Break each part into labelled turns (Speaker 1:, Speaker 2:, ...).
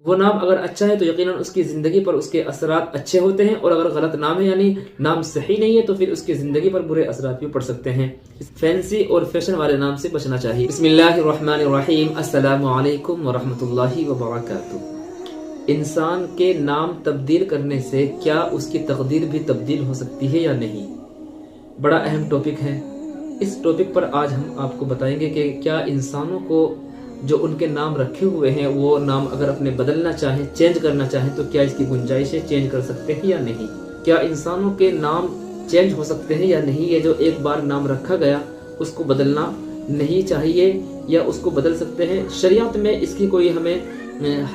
Speaker 1: وہ نام اگر اچھا ہے تو یقیناً اس کی زندگی پر اس کے اثرات اچھے ہوتے ہیں، اور اگر غلط نام ہے یعنی نام صحیح نہیں ہے تو پھر اس کی زندگی پر برے اثرات بھی پڑ سکتے ہیں۔ اس فینسی اور فیشن والے نام سے بچنا چاہیے۔ بسم اللہ الرحمن الرحیم۔ السلام علیکم ورحمۃ اللہ وبرکاتہ۔ انسان کے نام تبدیل کرنے سے کیا اس کی تقدیر بھی تبدیل ہو سکتی ہے یا نہیں؟ بڑا اہم ٹاپک ہے۔ اس ٹاپک پر آج ہم آپ کو بتائیں گے کہ کیا انسانوں کو جو ان کے نام رکھے ہوئے ہیں وہ نام اگر اپنے بدلنا چاہیں، چینج کرنا چاہیں تو کیا اس کی گنجائش ہے، چینج کر سکتے ہیں یا نہیں؟ کیا انسانوں کے نام چینج ہو سکتے ہیں یا نہیں؟ یہ جو ایک بار نام رکھا گیا اس کو بدلنا نہیں چاہیے یا اس کو بدل سکتے ہیں؟ شریعت میں اس کی کوئی ہمیں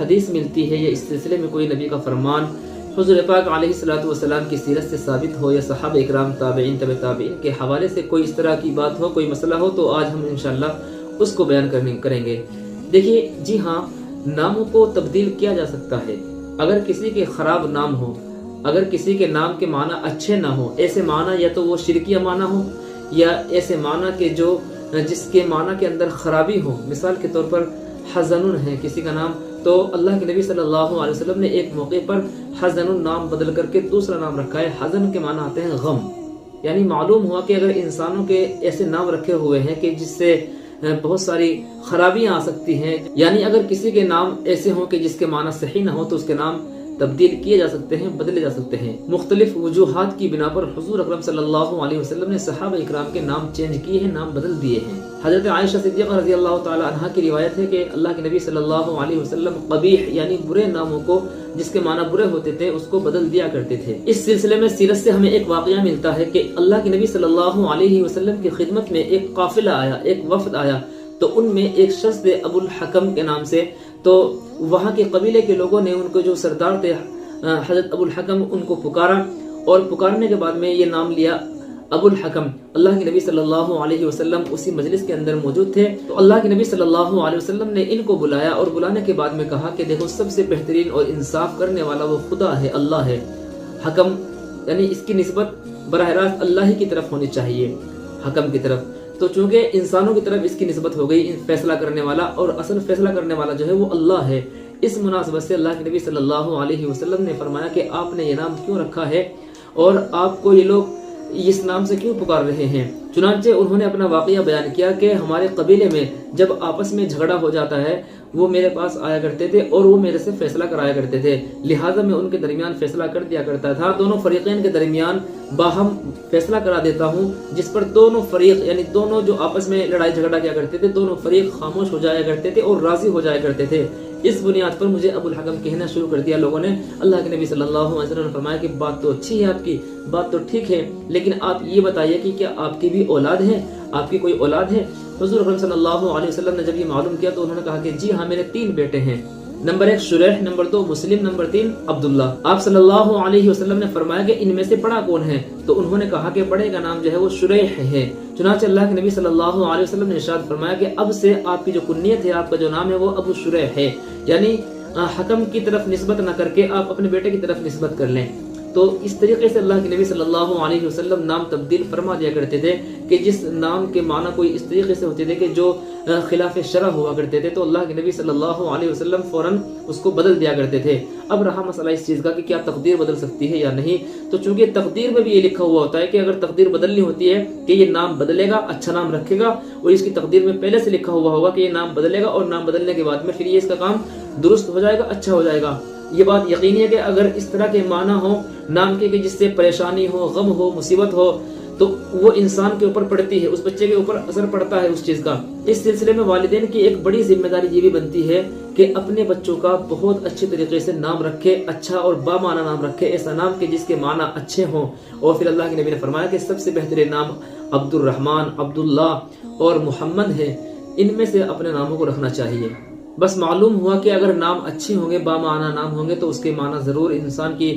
Speaker 1: حدیث ملتی ہے یا اس سلسلے میں کوئی نبی کا فرمان حضور پاک علیہ الصلوۃ والسلام کی سیرت سے ثابت ہو یا صحابہ اکرام تابعین تبع تابعین کے حوالے سے کوئی اس طرح کی بات ہو، کوئی مسئلہ ہو تو آج ہم انشاءاللہ اس کو بیان کریں گے۔ دیکھیے جی ہاں، ناموں کو تبدیل کیا جا سکتا ہے۔ اگر کسی کے خراب نام ہو، اگر کسی کے نام کے معنی اچھے نہ ہو، ایسے معنی یا تو وہ شرکیہ معنی ہو یا ایسے معنی کے جو جس کے معنی کے اندر خرابی ہو، مثال کے طور پر حزن ہے کسی کا نام، تو اللہ کے نبی صلی اللہ علیہ وسلم نے ایک موقع پر حزن نام بدل کر کے دوسرا نام رکھا ہے۔ حزن کے معنی آتے ہیں غم، یعنی معلوم ہوا کہ اگر انسانوں کے ایسے نام رکھے ہوئے ہیں کہ جس سے بہت ساری خرابیاں آ سکتی ہیں، یعنی اگر کسی کے نام ایسے ہوں کہ جس کے معنی صحیح نہ ہو تو اس کے نام تبدیل کیے جا سکتے ہیں، بدلے جا سکتے ہیں۔ مختلف وجوہات کی بنا پر حضور اکرم صلی اللہ علیہ وسلم نے صحابہ اکرام کے نام چینج کیے ہیں، نام بدل دیے ہیں۔ حضرت عائشہ صدیقہ رضی اللہ تعالی عنہا کی روایت ہے کہ اللہ کے نبی صلی اللہ علیہ وسلم قبیح یعنی برے ناموں کو جس کے معنی برے ہوتے تھے اس کو بدل دیا کرتے تھے۔ اس سلسلے میں سیرت سے ہمیں ایک واقعہ ملتا ہے کہ اللہ کے نبی صلی اللہ علیہ وسلم کی خدمت میں ایک قافلہ آیا، ایک وفد آیا، تو ان میں ایک شخص تھے ابو الحکم کے نام سے۔ تو وہاں کے قبیلے کے لوگوں نے ان کو جو سردار تھے حضرت ابو الحکم، ان کو پکارا اور پکارنے کے بعد میں یہ نام لیا ابو الحکم۔ اللہ کے نبی صلی اللہ علیہ وسلم اسی مجلس کے اندر موجود تھے، تو اللہ کے نبی صلی اللہ علیہ وسلم نے ان کو بلایا اور بلانے کے بعد میں کہا کہ دیکھو سب سے بہترین اور انصاف کرنے والا وہ خدا ہے، اللہ ہے۔ حکم یعنی اس کی نسبت براہ راست اللہ ہی کی طرف ہونی چاہیے، حکم کی طرف۔ تو چونکہ انسانوں کی طرف اس کی نسبت ہو گئی فیصلہ کرنے والا، اور اصل فیصلہ کرنے والا جو ہے وہ اللہ ہے۔ اس مناسبت سے اللہ کے نبی صلی اللہ علیہ وسلم نے فرمایا کہ آپ نے یہ نام کیوں رکھا ہے اور آپ کو یہ لوگ اس نام سے کیوں پکار رہے ہیں؟ چنانچہ انہوں نے اپنا واقعہ بیان کیا کہ ہمارے قبیلے میں جب آپس میں جھگڑا ہو جاتا ہے وہ میرے پاس آیا کرتے تھے اور وہ میرے سے فیصلہ کرایا کرتے تھے، لہٰذا میں ان کے درمیان فیصلہ کر دیا کرتا تھا۔ دونوں فریقین کے درمیان باہم فیصلہ کرا دیتا ہوں، جس پر دونوں فریق یعنی دونوں جو آپس میں لڑائی جھگڑا کیا کرتے تھے دونوں فریق خاموش ہو جایا کرتے تھے اور راضی ہو جایا کرتے تھے۔ اس بنیاد پر مجھے ابو الحکم کہنا شروع کر دیا لوگوں نے۔ اللہ کے نبی صلی اللہ علیہ وسلم نے فرمایا کہ بات تو اچھی ہے، آپ کی بات تو ٹھیک ہے، لیکن آپ یہ بتائیے کہ کیا آپ کی بھی اولاد ہے، آپ کی کوئی اولاد ہے؟ حضور اکرم صلی اللہ علیہ وسلم نے جب یہ معلوم کیا تو انہوں نے کہا کہ جی ہاں میرے 3 بیٹے ہیں، نمبر 1 شریح، نمبر 2 مسلم، نمبر 3 عبداللہ۔ آپ صلی اللہ علیہ وسلم نے فرمایا کہ ان میں سے بڑا کون ہے؟ تو انہوں نے کہا کہ بڑے کا نام جو ہے وہ شریح ہے۔ چنانچہ اللہ کے نبی صلی اللہ علیہ وسلم نے ارشاد فرمایا کہ اب سے آپ کی جو کنیت ہے، آپ کا جو نام ہے وہ ابو شریح ہے، یعنی حکم کی طرف نسبت نہ کر کے آپ اپنے بیٹے کی طرف نسبت کر لیں۔ تو اس طریقے سے اللہ کے نبی صلی اللہ علیہ وسلم نام تبدیل فرما دیا کرتے تھے کہ جس نام کے معنی کوئی اس طریقے سے ہوتے تھے کہ جو خلاف شرع ہوا کرتے تھے تو اللہ کے نبی صلی اللہ علیہ وسلم فوراً اس کو بدل دیا کرتے تھے۔ اب رہا مسئلہ اس چیز کا کہ کیا تقدیر بدل سکتی ہے یا نہیں، تو چونکہ تقدیر میں بھی یہ لکھا ہوا ہوتا ہے کہ اگر تقدیر بدلنی ہوتی ہے کہ یہ نام بدلے گا، اچھا نام رکھے گا، اور اس کی تقدیر میں پہلے سے لکھا ہوا ہوگا کہ یہ نام بدلے گا، اور نام بدلنے کے بعد میں پھر یہ اس کا کام درست ہو جائے گا، اچھا ہو جائے گا۔ یہ بات یقینی ہے کہ اگر اس طرح کے معنی ہو نام کے کہ جس سے پریشانی ہو، غم ہو، مصیبت ہو، تو وہ انسان کے اوپر پڑتی ہے، اس بچے کے اوپر اثر پڑتا ہے اس چیز کا۔ اس سلسلے میں والدین کی ایک بڑی ذمہ داری یہ بھی بنتی ہے کہ اپنے بچوں کا بہت اچھے طریقے سے نام رکھے، اچھا اور بامعنی نام رکھے، ایسا نام کہ جس کے معنی اچھے ہوں۔ اور پھر اللہ کے نبی نے فرمایا کہ سب سے بہترین نام عبد الرحمن، عبداللہ اور محمد ہے، ان میں سے اپنے ناموں کو رکھنا چاہیے۔ بس معلوم ہوا کہ اگر نام اچھے ہوں گے، بامعنی نام ہوں گے، تو اس کے معنی ضرور انسان کی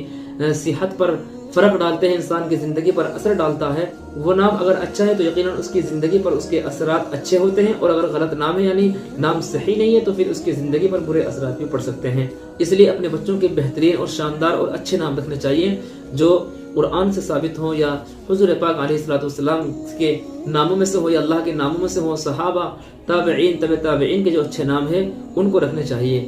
Speaker 1: صحت پر فرق ڈالتے ہیں، انسان کی زندگی پر اثر ڈالتا ہے۔ وہ نام اگر اچھا ہے تو یقیناً اس کی زندگی پر اس کے اثرات اچھے ہوتے ہیں، اور اگر غلط نام ہے یعنی نام صحیح نہیں ہے تو پھر اس کی زندگی پر برے اثرات بھی پڑ سکتے ہیں۔ اس لیے اپنے بچوں کے بہترین اور شاندار اور اچھے نام رکھنے چاہیے جو قرآن سے ثابت ہوں یا حضور پاک علیہ الصلوۃ والسلام کے ناموں میں سے ہو یا اللہ کے ناموں میں سے ہو، صحابہ تابعین تبع تابعین کے جو اچھے نام ہیں ان کو رکھنے چاہیے۔